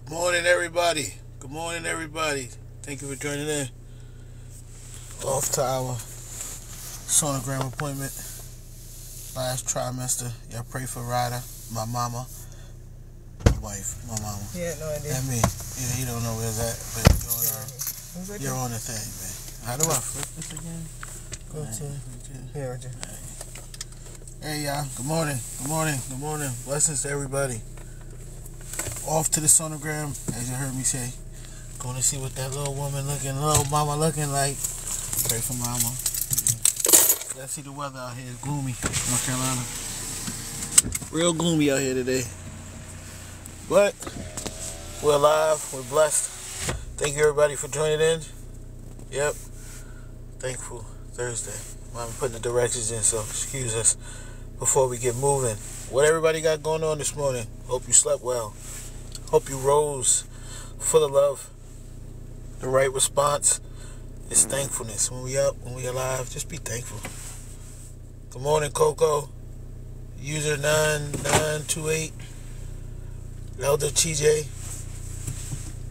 Good morning, everybody. Good morning, everybody. Thank you for joining in. Off to our sonogram appointment. Last trimester. Y'all pray for Ryder, my mama, my wife, my mama. Yeah, no idea. And me. Yeah, you don't know where that, but you're on the thing, man. How do I flip this again? Go to here, Roger. Hey, y'all. Good morning. Good morning. Good morning. Blessings to everybody. Off to the sonogram, as you heard me say. Going to see what that little mama looking like. Pray for mama. Yeah. Let's see the weather out here. It's gloomy, North Carolina. Real gloomy out here today. But we're alive. We're blessed. Thank you, everybody, for joining in. Yep. Thankful Thursday. I'm putting the directions in, so excuse us before we get moving. What everybody got going on this morning? Hope you slept well. Hope you rose full of love. The right response is thankfulness. When we up, when we alive, just be thankful. Good morning, Coco. User 9928. Elder TJ.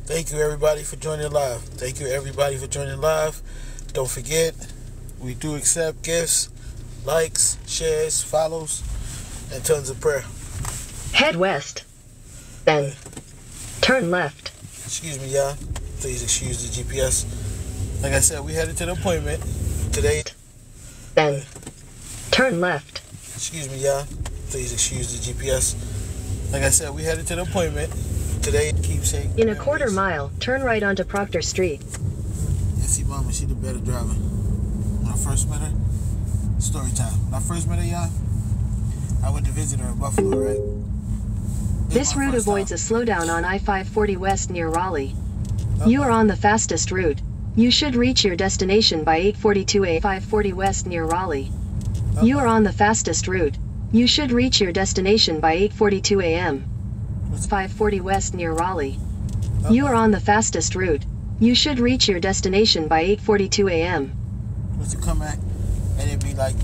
Thank you, everybody, for joining live. Thank you, everybody, for joining live. Don't forget, we do accept gifts, likes, shares, follows, and tons of prayer. Head west. Then turn left. Excuse me, y'all. Please excuse the GPS. Like I said, we headed to the appointment today. Then turn left. Excuse me, y'all. Please excuse the GPS. Like I said, we headed to the appointment today. Keepsake. In a quarter mile, turn right onto Proctor Street. Yeah, see, Mama, she the better driver. When I first met her, story time. When I first met her, y'all, I went to visit her in Buffalo, right? This route avoids a slowdown on I-540 West near Raleigh. You are on the fastest route. You should reach your destination by 8:42 a.m. 540 West near Raleigh. You are on the fastest route. You should reach your destination by 8:42 a.m. 540 West near Raleigh. You are on the fastest route. You should reach your destination by 8:42 a.m. Was to come back and it'd be like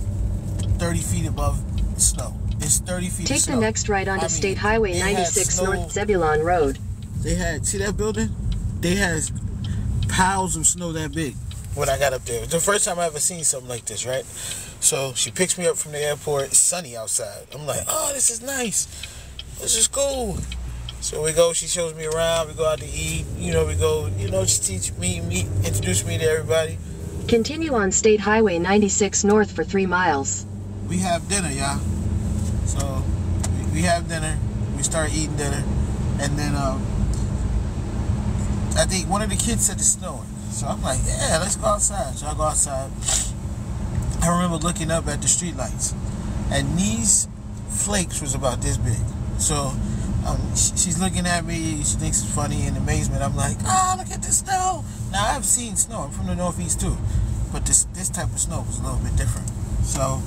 30 feet above the snow. It's 30 feet Take of snow. the next right onto State Highway 96 North Zebulon Road. They had, see that building? They had piles of snow that big when I got up there. It was the first time I ever seen something like this, right? So she picks me up from the airport. It's sunny outside. I'm like, oh, this is nice. This is cool. So we go, she shows me around. We go out to eat. You know, we go, just teach me, introduce me to everybody. Continue on State Highway 96 North for 3 miles. We have dinner, y'all. So we have dinner. We start eating dinner. And then I think one of the kids said it's snowing. So I'm like, yeah, let's go outside. So I go outside. I remember looking up at the street lights. And these flakes was about this big. So she's looking at me. She thinks it's funny in amazement. I'm like, oh, look at this snow. Now, I've seen snow. I'm from the Northeast, too. But this type of snow was a little bit different. So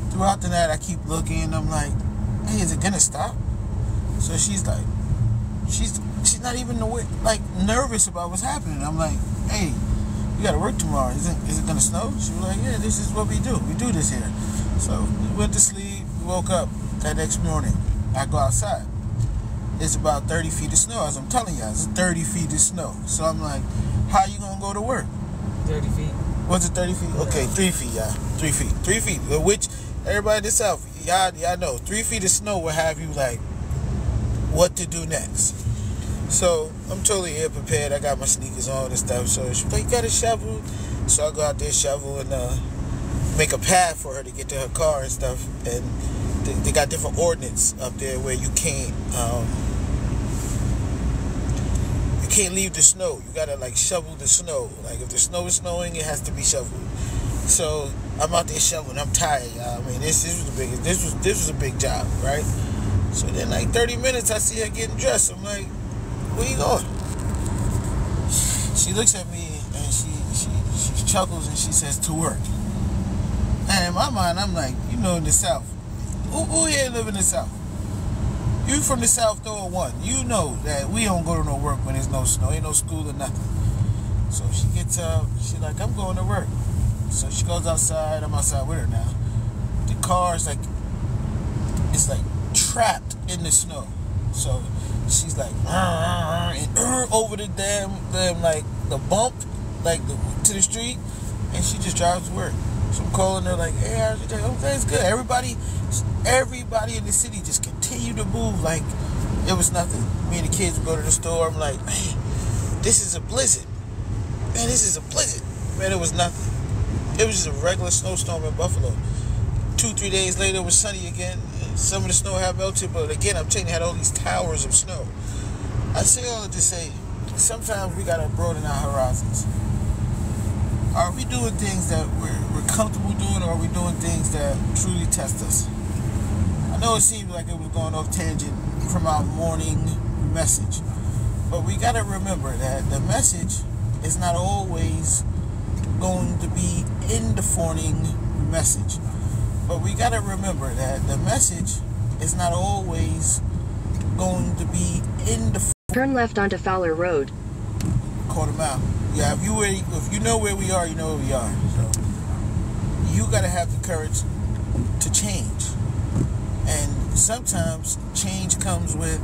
throughout the night, I keep looking. I'm like, hey, is it going to stop? So she's like, she's not even like nervous about what's happening. I'm like, hey, you got to work tomorrow. Is it going to snow? She was like, yeah, this is what we do. We do this here. So we went to sleep. We woke up that next morning. I go outside. It's about 30 feet of snow, as I'm telling you. It's 30 feet of snow. So I'm like, how you going to go to work? 30 feet. What's it, 30 feet? Okay, 3 feet, y'all. 3 feet. 3 feet. Which, everybody in the South, y'all know, 3 feet of snow will have you like, what to do next. So I'm totally ill prepared. I got my sneakers on and stuff. So she's like, you got a shovel? So I go out there, shovel, and make a path for her to get to her car and stuff. And they got different ordinance up there where you can't leave the snow. You gotta like shovel the snow. Like if the snow is snowing, it has to be shoveled. So I'm out there shoveling. I'm tired, y'all. I mean, this was the biggest. This was a big job, right? So then, like 30 minutes, I see her getting dressed. I'm like, where you going? She looks at me and she chuckles and she says, to work. And in my mind, I'm like, in the South. Who here live in the South? You from the South, though, or one? You know that we don't go to no work when there's no snow. Ain't no school or nothing. So she gets up. She's like, I'm going to work. So she goes outside. I'm outside with her now. The car is like, it's like trapped in the snow. So she's like, over the damn like the bump, like to the street, and she just drives to work. So I'm calling her like, hey, how's your day? Everything's good. Everybody in the city just continue to move like it was nothing. Me and the kids would go to the store. I'm like, man, this is a blizzard. Man, this is a blizzard. Man, it was nothing. It was just a regular snowstorm in Buffalo. 2-3 days later, it was sunny again. Some of the snow had melted, but again, I'm telling you, had all these towers of snow. I say all of this to say, sometimes we gotta broaden our horizons. Are we doing things that we're comfortable doing, or are we doing things that truly test us? I know it seemed like it was going off tangent from our morning message, but we gotta remember that the message is not always going to be in the morning message. But we gotta remember that the message is not always going to be in the. Turn left onto Fowler Road. Quarter mile. Yeah, if you know where we are, you know where we are. So you gotta have the courage to change, and sometimes change comes with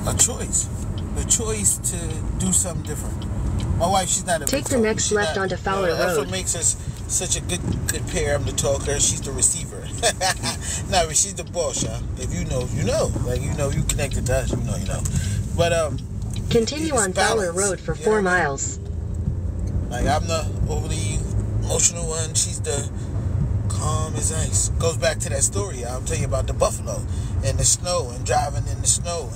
a choice. The choice to do something different. My wife, she's not a. Take the next left onto Fowler Road. That's what makes us such a good pair. I'm the talker. She's the receiver. Nah, but she's the boss, y'all. If you know, you know. Like, you know, you connected to us. You know, you know. But continue on Fowler Road for 4 miles. Like, I'm the overly emotional one. She's the calm as ice. Goes back to that story I'm telling you about the buffalo and the snow and driving in the snow,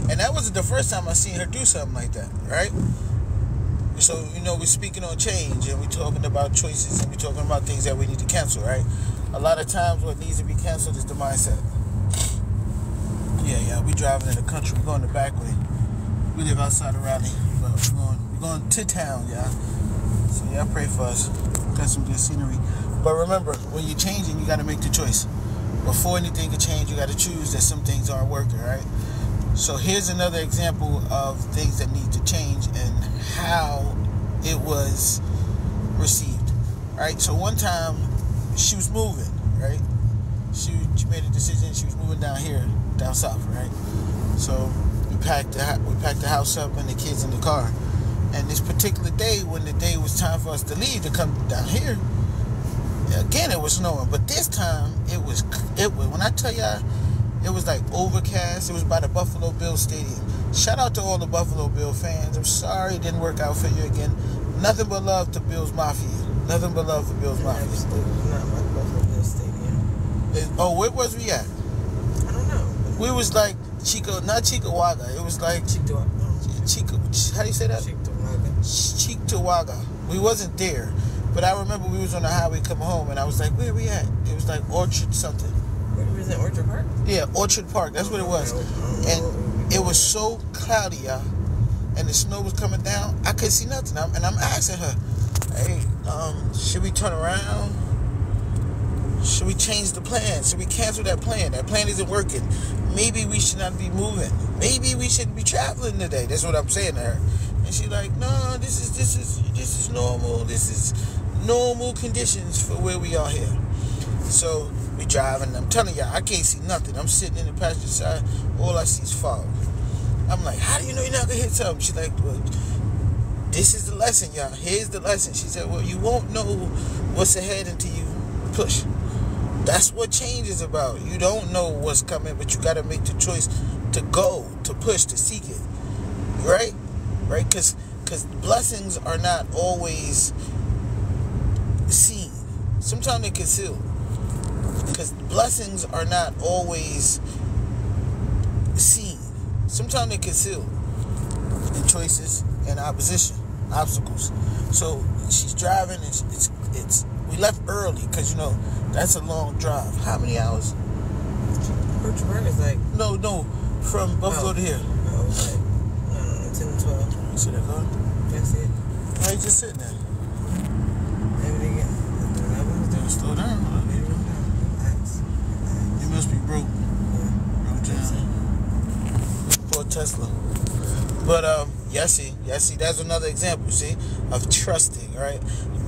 and that wasn't the first time I seen her do something like that, right? So, you know, we're speaking on change, and we're talking about choices, and we're talking about things that we need to cancel, right? A lot of times what needs to be canceled is the mindset. Yeah, we driving in the country. We're going the back way. We live outside of Raleigh, but we're going to town, yeah. So, yeah, pray for us. Got some good scenery. But remember, when you're changing, you got to make the choice. Before anything can change, you got to choose that some things aren't working, right? So here's another example of things that need to change and how it was received, right? So one time she was moving, right? She made a decision. She was moving down south, right? So we packed the house up and the kids in the car. And this particular day, when the day was time for us to leave to come down here, again it was snowing. But this time it was when I tell y'all, it was like overcast. It was by the Buffalo Bills Stadium. Shout out to all the Buffalo Bill fans. I'm sorry it didn't work out for you again. Nothing but love to Bills Mafia. Nothing but love for Bills Mafia. It's not like Buffalo Bills Stadium. Oh, where was we at? I don't know. We was like not Chickawaga. It was like how do you say that? Cheektowaga. We wasn't there, but I remember we was on the highway coming home, and I was like, where we at? It was like Orchard something. Was it Orchard Park? Yeah, Orchard Park. That's what it was. And it was so cloudy, y'all, and the snow was coming down. I couldn't see nothing. And I'm asking her, hey, should we turn around? Should we change the plan? Should we cancel that plan? That plan isn't working. Maybe we should not be moving. Maybe we shouldn't be traveling today. That's what I'm saying to her. And she's like, no, this is normal. This is normal conditions for where we are here. So we driving. I'm telling y'all, I can't see nothing. I'm sitting in the passenger side. All I see is fog. I'm like, how do you know you're not gonna hit something? She's like, well, this is the lesson, y'all. Here's the lesson. She said, well, you won't know what's ahead until you push. That's what change is about. You don't know what's coming, but you got to make the choice to go, to push, to seek it. Right? Right? Because blessings are not always seen. Sometimes they're concealed. Because blessings are not always seen. Sometimes they're concealed in choices and obstacles. So she's driving, and we left early because, you know, that's a long drive. How many hours? Orchard Park is like... No, from Buffalo to here. Oh, like, I don't know, 10 to 12. You see that car? That's it. Why you just sitting there? Maybe they get... Slow down. Relax. You must be broke. Broke down. Poor Tesla. But, yeah, see, that's another example, see, of trusting, right?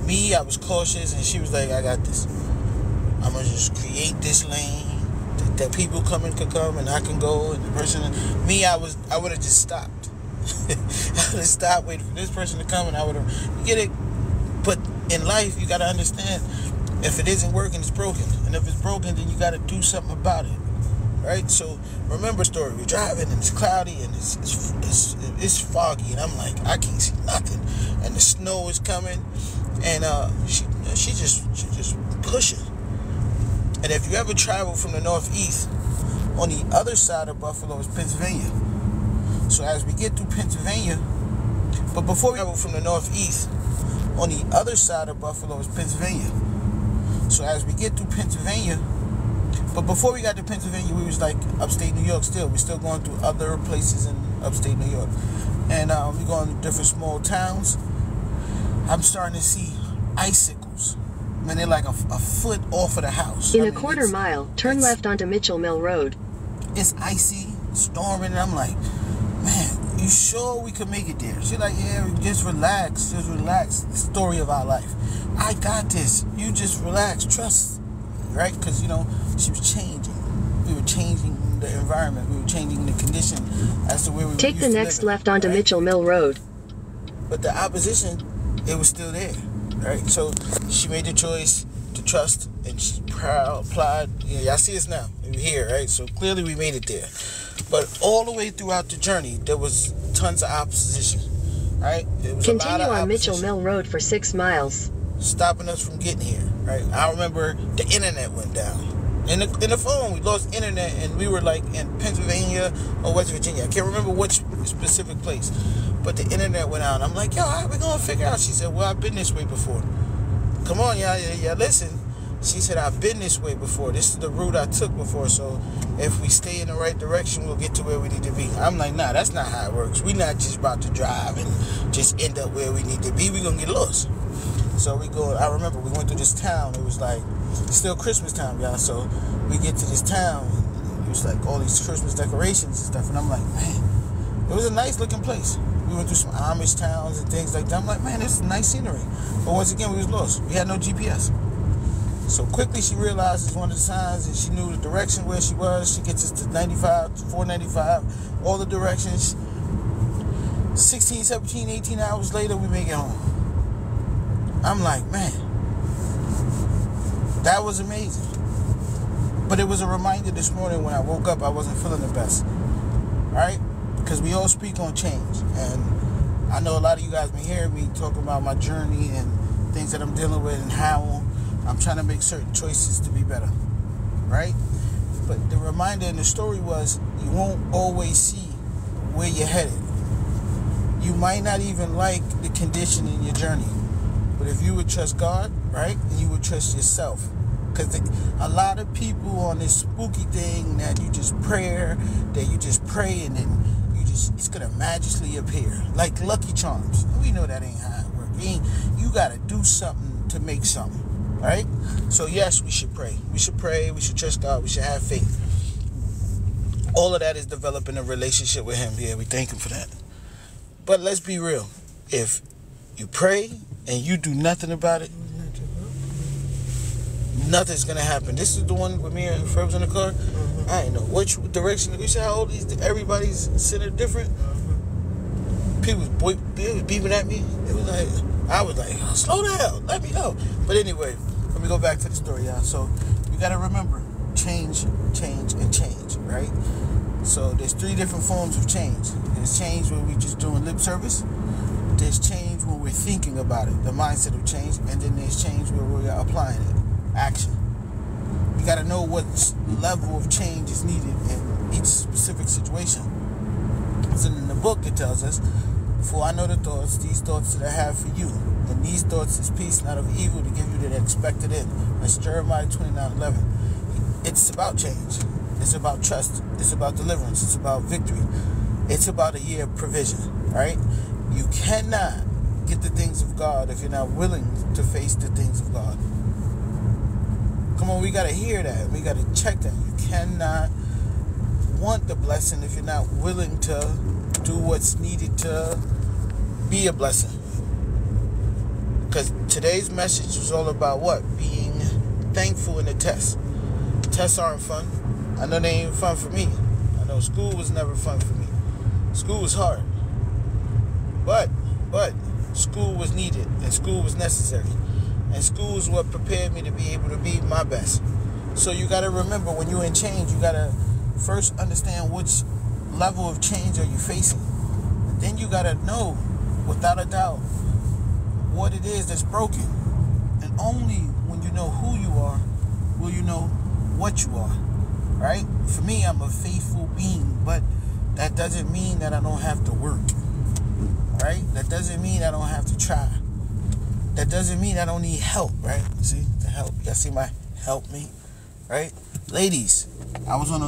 Me, I was cautious, and she was like, I got this. I'm going to just create this lane that people coming could come, and I can go, and the person... Me, I would have just stopped. I would have stopped waiting for this person to come, and I would have, you get it? But in life, you got to understand, if it isn't working, it's broken. And if it's broken, then you got to do something about it. Right? So remember the story. We're driving, and it's cloudy, and it's foggy, and I'm like, I can't see nothing. And the snow is coming, and she just pushing. And if you ever travel from the northeast, on the other side of Buffalo is Pennsylvania. So as we get through Pennsylvania, but before we travel from the northeast, on the other side of Buffalo is Pennsylvania. So as we get through Pennsylvania, but before we got to Pennsylvania, we was like upstate New York still. We're still going through other places in upstate New York. And we're going to different small towns. I'm starting to see icicles. Man, they're like a foot off of the house. In a quarter mile, turn left onto Mitchell Mill Road. It's icy, storming, and I'm like, man, you sure we could make it there? She's like, yeah, just relax. The story of our life. I got this. You just relax, trust, right? Because, you know, she was changing. We were changing the environment. We were changing the condition as to where we were. Take the next left onto Mitchell Mill Road. But the opposition, it was still there, right? So she made the choice to trust, and she applied. Yeah, y'all see us now. We're here, right? So clearly we made it there. But all the way throughout the journey, there was tons of opposition, right? There was Continue a lot of on opposition Mitchell Mill Road for 6 miles. stopping us from getting here, right? I remember the internet went down. In the phone, we lost internet, and we were like in Pennsylvania or West Virginia. I can't remember which specific place, but the internet went out. I'm like, yo, how are we gonna figure out? She said, well, I've been this way before. Come on, y'all, listen. She said, I've been this way before. This is the route I took before. So if we stay in the right direction, we'll get to where we need to be. I'm like, nah, that's not how it works. We're not just about to drive and just end up where we need to be. We're gonna get lost. So we go. I remember we went through this town. It was like still Christmas time, y'all. So we get to this town. And it was like all these Christmas decorations and stuff. And I'm like, man, it was a nice looking place. We went through some Amish towns and things like that. I'm like, man, this is nice scenery. But once again, we was lost. We had no GPS. So quickly she realized it's one of the signs, and she knew the direction where she was. She gets us to 95, 495, all the directions. 16, 17, 18 hours later, we make it home. I'm like, man, that was amazing. But it was a reminder this morning when I woke up, I wasn't feeling the best, right? Because we all speak on change. And I know a lot of you guys been hearing me talk about my journey and things that I'm dealing with and how I'm trying to make certain choices to be better, right? But the reminder in the story was, you won't always see where you're headed. You might not even like the condition in your journey. But if you would trust God, right, and you would trust yourself, because a lot of people on this spooky thing that you just pray, and then it's gonna magically appear like Lucky Charms. We know that ain't how it works. You gotta do something to make something, right? So yes, we should pray. We should pray. We should trust God. We should have faith. All of that is developing a relationship with Him. Yeah, we thank Him for that. But let's be real. If you pray and you do nothing about it, nothing's gonna happen. This is the one with me and Fred in the car. I ain't know which direction. You see how all these everybody's centered different. People was beeping at me. It was like, I was like, slow down, let me know. But anyway, let me go back to the story, y'all. So we gotta remember, change, and change, right? So there's 3 different forms of change. There's change where we're just doing lip service. There's change when we're thinking about it, the mindset of change, and then there's change where we're applying it, action. You got to know what level of change is needed in each specific situation. So in the book it tells us, for I know the thoughts, these thoughts that I have for you, and these thoughts is peace, not of evil, to give you the expected end. That's Jeremiah 29:11. It's about change. It's about trust. It's about deliverance. It's about victory. It's about a year of provision, right? You cannot get the things of God if you're not willing to face the things of God. Come on, we got to hear that. We got to check that. You cannot want the blessing if you're not willing to do what's needed to be a blessing. Because today's message was all about what? Being thankful in the test. Tests aren't fun. I know they ain't fun for me. I know school was never fun for me. School was hard. But school was needed, and school was necessary, and school is what prepared me to be able to be my best. So you got to remember, when you're in change, you got to first understand which level of change are you facing. And then you got to know, without a doubt, what it is that's broken. And only when you know who you are will you know what you are, right? For me, I'm a faithful being, but that doesn't mean that I don't have to work, right? That doesn't mean I don't have to try. That doesn't mean I don't need help, right? See, the help. Y'all see my help me, right? Ladies, I was on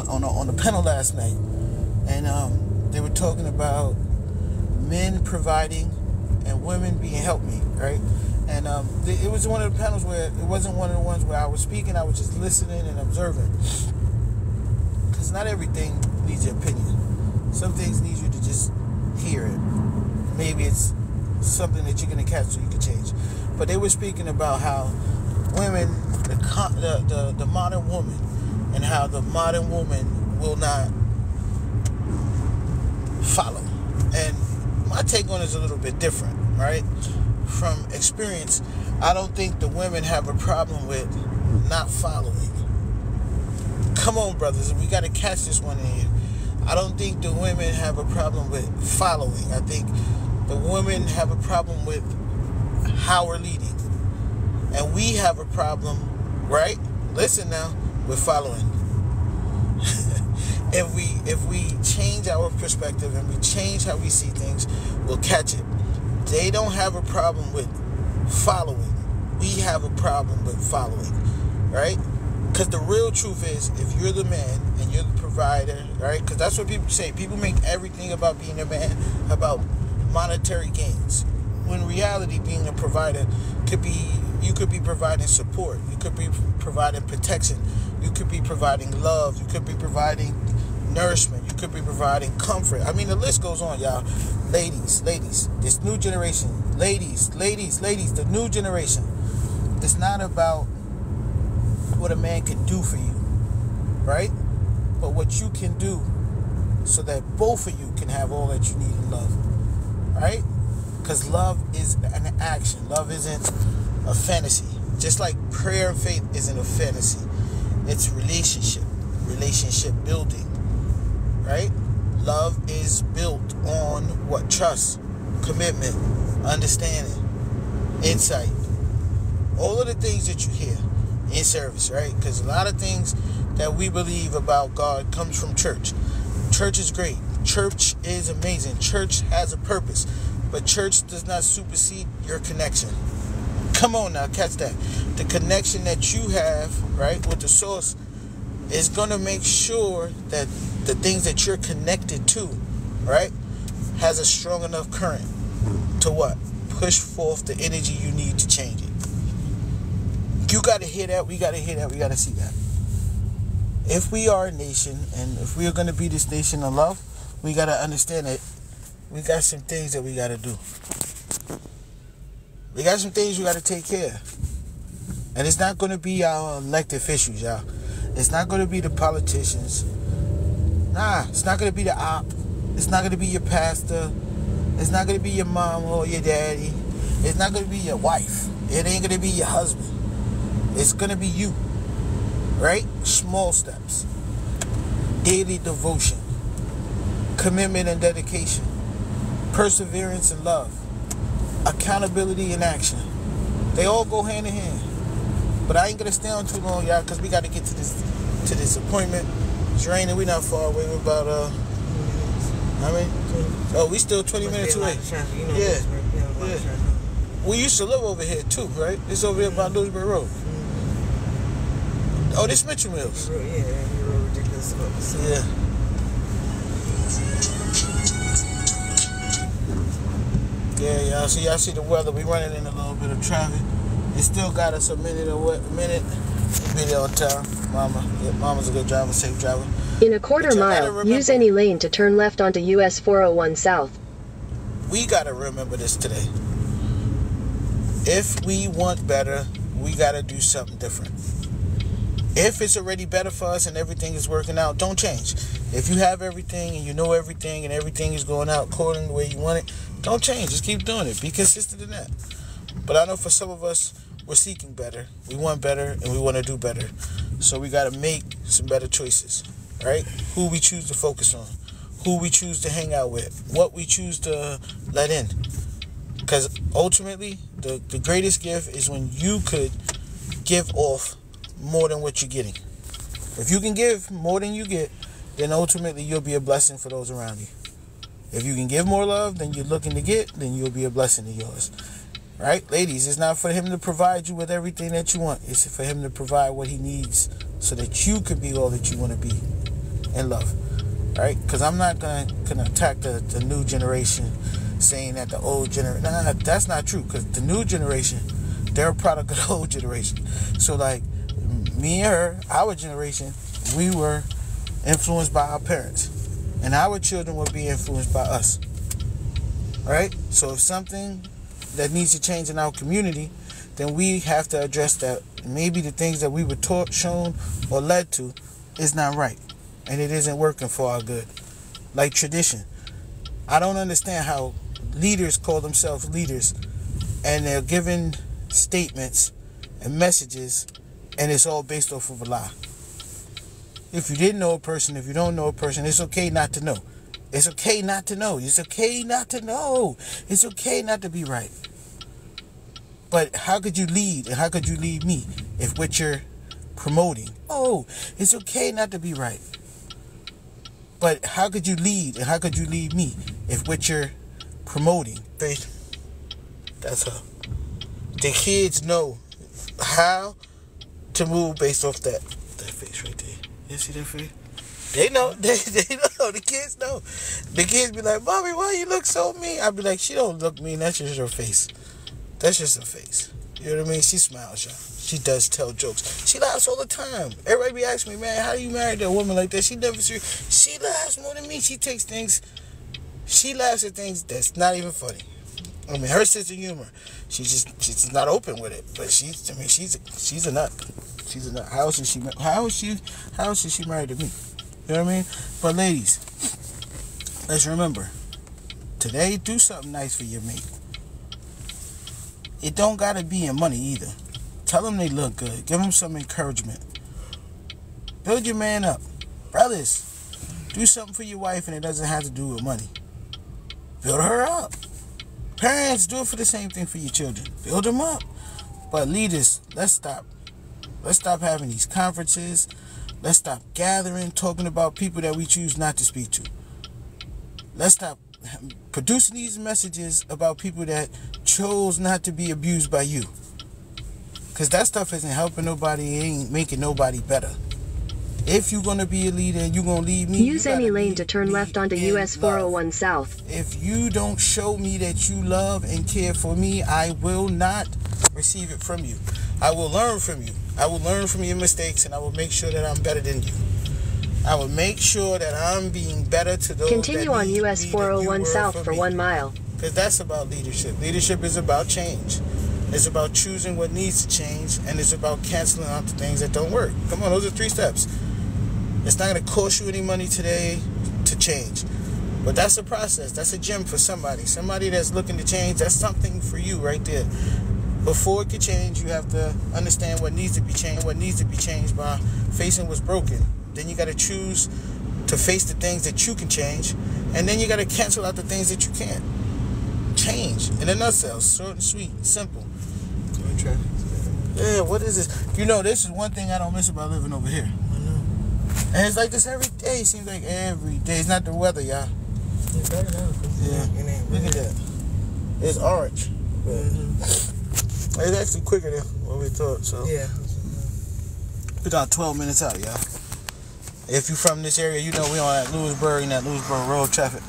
the panel last night, and they were talking about men providing and women being helped me, right? And it was one of the panels where it wasn't one of the ones where I was speaking. I was just listening and observing, because not everything needs your opinion. Some things need you to just hear it. Maybe it's something that you're going to catch so you can change. But they were speaking about how women, the modern woman, and how the modern woman will not follow. And my take on it is a little bit different, right? From experience, I don't think the women have a problem with not following. Come on, brothers, we got to catch this one in here. I don't think the women have a problem with following. I think the women have a problem with how we're leading. And we have a problem, right? Listen now, with following. If we change our perspective and we change how we see things, we'll catch it. They don't have a problem with following. We have a problem with following, right? Because the real truth is, if you're the man and you're the provider, right? Because that's what people say. People make everything about being a man about monetary gains. When in reality, being a provider could be, you could be providing support. You could be providing protection. You could be providing love. You could be providing nourishment. You could be providing comfort. I mean, the list goes on, y'all. Ladies, this new generation. Ladies, the new generation. It's not about what a man can do for you, right? But what you can do so that both of you can have all that you need in love, right? Because love is an action. Love isn't a fantasy. Just like prayer and faith isn't a fantasy. It's relationship building, right? Love is built on what? Trust, commitment, understanding, insight. All of the things that you hear in service, right? Because a lot of things that we believe about God comes from church. Church is great. Church is amazing. Church has a purpose. But church does not supersede your connection. Come on now, catch that. The connection that you have, right, with the source is going to make sure that the things that you're connected to, right, has a strong enough current to what? Push forth the energy you need to change it. You got to hear that. We got to hear that. We got to see that. If we are a nation, and if we are going to be this nation of love, we got to understand that we got some things that we got to do. We got some things we got to take care of. And it's not going to be our elected officials, y'all. It's not going to be the politicians. Nah, it's not going to be the op. It's not going to be your pastor. It's not going to be your mom or your daddy. It's not going to be your wife. It ain't going to be your husband. It's going to be you, right? Small steps. Daily devotion. Commitment and dedication. Perseverance and love. Accountability and action. They all go hand in hand. But I ain't going to stay on too long, y'all, because we got to get to this appointment. It's raining. We not far away. We're about, we still 20 minutes away. Yeah. We used to live over here, too, right? It's over here by Lewisburg Road. Oh, this Mitchell Mills. Yeah, you're ridiculous. Yeah. Yeah, y'all see the weather. We running in a little bit of traffic. It still got us a minute. We'll be there on time. Mama's a good driver, safe driver. In a quarter mile, use any lane to turn left onto US 401 South. We gotta remember this today. If we want better, we gotta do something different. If it's already better for us and everything is working out, don't change. If you have everything and you know everything and everything is going out according to the way you want it, don't change. Just keep doing it. Be consistent in that. But I know for some of us, we're seeking better. We want better and we want to do better. So we got to make some better choices, right? Who we choose to focus on, who we choose to hang out with, what we choose to let in. Because ultimately, the greatest gift is when you could give off more than what you're getting. If you can give more than you get, then ultimately you'll be a blessing for those around you. If you can give more love than you're looking to get, then you'll be a blessing to yours. Right? Ladies, it's not for him to provide you with everything that you want. It's for him to provide what he needs so that you can be all that you want to be and love. Right? Because I'm not going to attack the new generation saying that the old generation... Nah, that's not true. Because the new generation, they're a product of the old generation. So, like, me and her, our generation, we were influenced by our parents. And our children will be influenced by us. Right? So if something that needs to change in our community, then we have to address that. Maybe the things that we were taught, shown, or led to is not right. And it isn't working for our good. Like tradition. I don't understand how leaders call themselves leaders and they're giving statements and messages and it's all based off of a lie. If you didn't know a person, if you don't know a person, it's okay not to know. It's okay not to know. It's okay not to know. It's okay not to be right. But how could you lead and how could you lead me if what you're promoting? Oh, it's okay not to be right. But how could you lead and how could you lead me if what you're promoting? Faith, that's her. The kids know how to move based off that face right there. You see that face? They know. They know. The kids know. The kids be like, Mommy, why you look so mean? I be like, she don't look mean. That's just her face. That's just her face. You know what I mean? She smiles, y'all. She does tell jokes. She laughs all the time. Everybody be asking me, man, how you married a woman like that? She never serious. She laughs more than me. She takes things. She laughs at things that's not even funny. I mean, her sense of humor. She's not open with it. But she's a nut. She's a nut. How else is she married to me? You know what I mean? But ladies, let's remember, today, do something nice for your mate. It don't gotta be in money either. Tell them they look good. Give them some encouragement. Build your man up. Brothers, do something for your wife and it doesn't have to do with money. Build her up. Parents, do it for the same thing for your children. Build them up. But leaders, let's stop. Let's stop having these conferences. Let's stop gathering, talking about people that we choose not to speak to. Let's stop producing these messages about people that chose not to be abused by you. Because that stuff isn't helping nobody. It ain't making nobody better. If you're going to be a leader and you're going to lead me... Use any lane to turn left onto US 401 South. If you don't show me that you love and care for me, I will not receive it from you. I will learn from you. I will learn from your mistakes and I will make sure that I'm better than you. I will make sure that I'm being better to those Continue that on need US me 401 South for 1 mile. Because that's about leadership. Leadership is about change. It's about choosing what needs to change, and it's about canceling out the things that don't work. Come on, those are 3 steps. It's not going to cost you any money today to change. But that's a process. That's a gem for somebody. Somebody that's looking to change, that's something for you right there. Before it can change, you have to understand what needs to be changed. What needs to be changed by facing what's broken. Then you got to choose to face the things that you can change. And then you got to cancel out the things that you can't. Change. In a nutshell. Short and sweet. Simple. Yeah, what is this? You know, this is one thing I don't miss about living over here. I know. And it's like this every day. It seems like every day. It's not the weather, y'all. It's better now. Yeah. Look at that. It's orange. But it's actually quicker than what we thought. So yeah. We got 12 minutes out, y'all. If you're from this area, you know we on that Lewisburg and that Lewisburg Road traffic.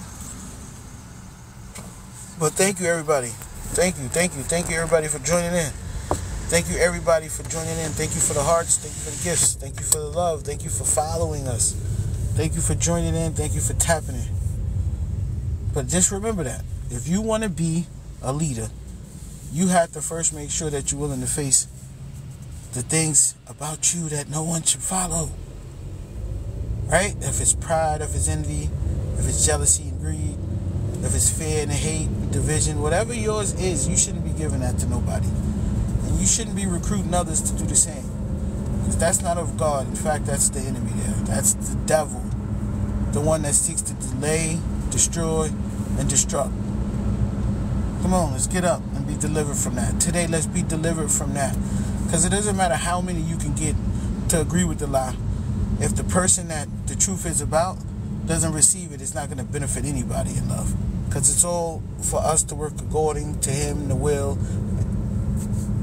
But thank you, everybody. Thank you, everybody, for joining in. Thank you, everybody, for joining in. Thank you for the hearts. Thank you for the gifts. Thank you for the love. Thank you for following us. Thank you for joining in. Thank you for tapping in. But just remember that. If you want to be a leader, you have to first make sure that you're willing to face the things about you that no one should follow. Right? If it's pride, if it's envy, if it's jealousy and greed, if it's fear and hate, division, whatever yours is, you shouldn't be giving that to nobody. And you shouldn't be recruiting others to do the same. Because that's not of God. In fact, that's the enemy there. That's the devil. The one that seeks to delay, destroy, and destruct. Come on, let's get up and be delivered from that. Today, let's be delivered from that. Because it doesn't matter how many you can get to agree with the lie. If the person that the truth is about doesn't receive it, it's not going to benefit anybody in love. Because it's all for us to work according to Him, the will.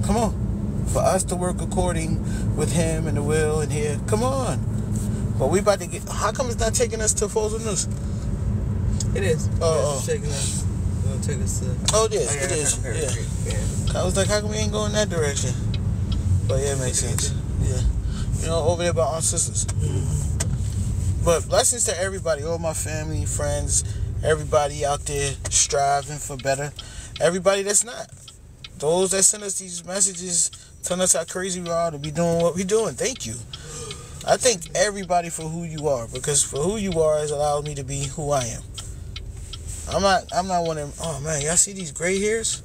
Come on. For us to work according with Him and the will and here. Come on. But we about to get... How come it's not taking us to Falls of News? It is. Oh. It's taking us. It'll take us to... Oh, it is. It is. Yeah. I was like, how come we ain't going that direction? But yeah, it makes sense. Yeah. You know, over there by Aunt Sisters. But blessings to everybody, all my family, friends, everybody out there striving for better. Everybody that's not. Those that send us these messages telling us how crazy we are to be doing what we're doing. Thank you. I thank everybody for who you are, because for who you are has allowed me to be who I am. I'm not one of them. Oh man, y'all see these gray hairs?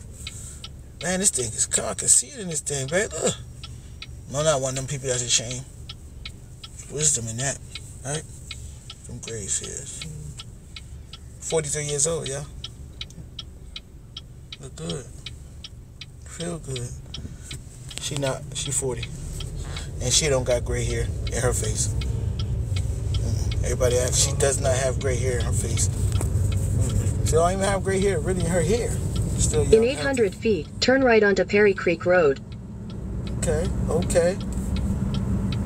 Man, this thing is I can see it in this thing, babe. Look. I'm not one of them people that's ashamed. Wisdom in that, right? Some gray hairs. 43 years old, yeah. Look good. Feel good. She 40. And she don't got gray hair in her face. Everybody asks, she does not have gray hair in her face. She don't even have gray hair really in her hair. Still young. In 800 feet, turn right onto Perry Creek Road. Okay.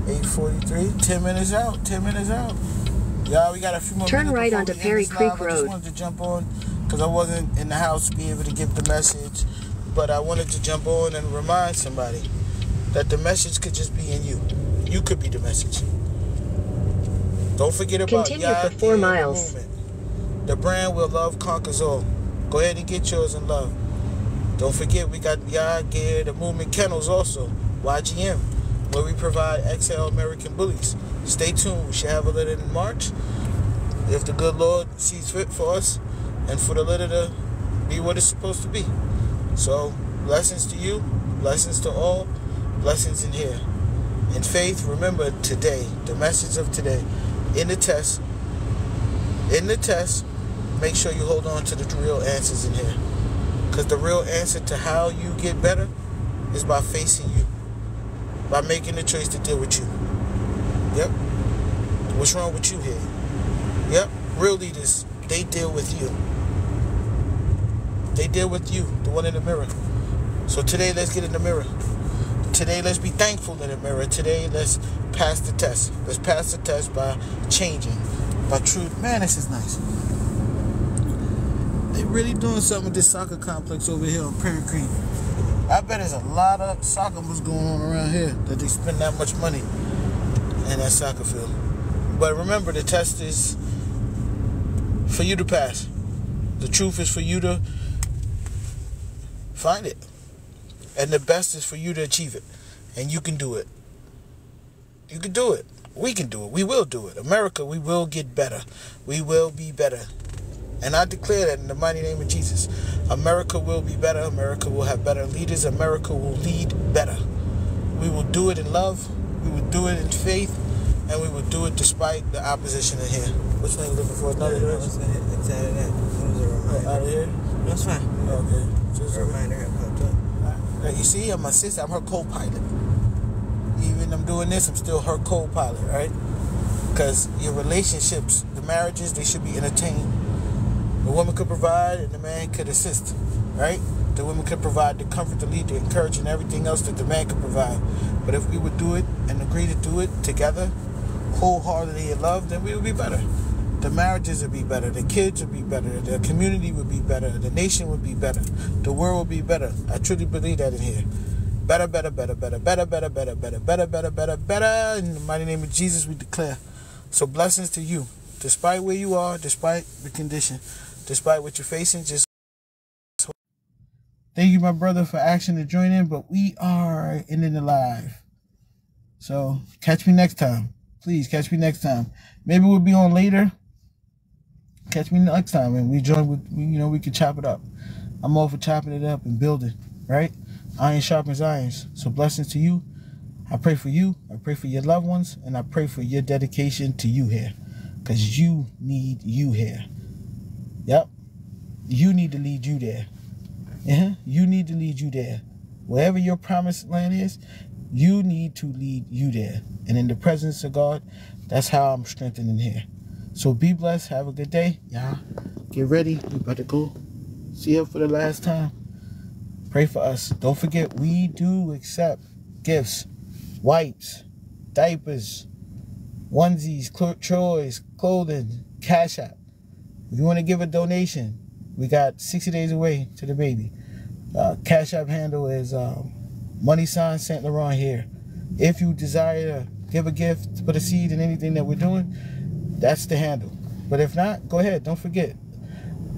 8:43, 10 minutes out. Y'all, we got a few more Turn minutes right before onto we end Perry this Creek live. I Road. just wanted to jump on because I wasn't in the house to be able to give the message. But I wanted to jump on and remind somebody that the message could just be in you. You could be the message. Don't forget about Continue for 4 miles. The brand where love conquers all. Go ahead and get yours in love. Don't forget, we got Yard Gear, the Movement Kennels also, YGM, where we provide XL American bullies. Stay tuned. We should have a litter in March, if the good Lord sees fit for us, and for the litter to be what it's supposed to be. So, blessings to you, blessings to all, blessings in here. In faith, remember today, the message of today, in the test, make sure you hold on to the real answers in here. Because the real answer to how you get better is by facing you. By making the choice to deal with you. Yep. What's wrong with you here? Yep. Real leaders, they deal with you. They deal with you, the one in the mirror. So today, let's get in the mirror. Today, let's be thankful in the mirror. Today, let's pass the test. Let's pass the test by changing, by truth. Man, this is nice. They really doing something with this soccer complex over here on Perry Creek. I bet there's a lot of soccer was going on around here that they spend that much money in that soccer field. But remember, the test is for you to pass. The truth is for you to find it. And the best is for you to achieve it. And you can do it. You can do it. We can do it. We will do it. America, we will get better. We will be better. And I declare that in the mighty name of Jesus. America will be better. America will have better leaders. America will lead better. We will do it in love. We will do it in faith. And we will do it despite the opposition in here. Which one are you looking for? Another direction? It's out of that. It was a reminder. Out of here? That's fine. Okay. Just a reminder had popped up. You see, I'm my sister. I'm her co-pilot. Even I'm doing this, I'm still her co-pilot, right? Because your relationships, the marriages, they should be entertained. The woman could provide and the man could assist, right? The woman could provide the comfort, the lead, the encouragement, and everything else that the man could provide. But if we would do it and agree to do it together, wholeheartedly in love, then we would be better. The marriages would be better. The kids would be better. The community would be better. The nation would be better. The world would be better. I truly believe that in here. Better, better, better, better, better, better, better, better, better, better, better, better. In the mighty name of Jesus, we declare. So blessings to you. Despite where you are, despite the condition, despite what you're facing, just thank you, my brother, for asking to join in, but we are ending the live. So catch me next time. Please catch me next time. Maybe we'll be on later. Catch me next time, and we join with, we can chop it up. I'm all for chopping it up and building, right? Iron sharpens irons. So blessings to you. I pray for you. I pray for your loved ones, and I pray for your dedication to you here, because you need you here. Yep. You need to lead you there. You need to lead you there. Wherever your promised land is, you need to lead you there. And in the presence of God, that's how I'm strengthening here. So be blessed. Have a good day. Y'all get ready. We about to go see her for the last time. Pray for us. Don't forget, we do accept gifts, wipes, diapers, onesies, toys, clothing, Cash App. If you want to give a donation, we got 60 days away to the baby. Cash App handle is # Saint Laurent here. If you desire to give a gift, put a seed in anything that we're doing, that's the handle. But if not, go ahead. Don't forget.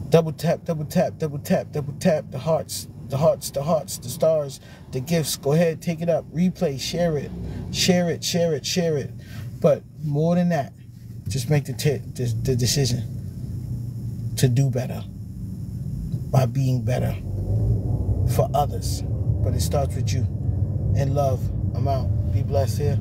Double tap, double tap, double tap, double tap. The hearts, the hearts, the hearts, the stars, the gifts. Go ahead, take it up. Replay, share it. Share it, share it, share it. But more than that, just make the decision to do better by being better for others. But it starts with you. In love, I'm out. Be blessed here.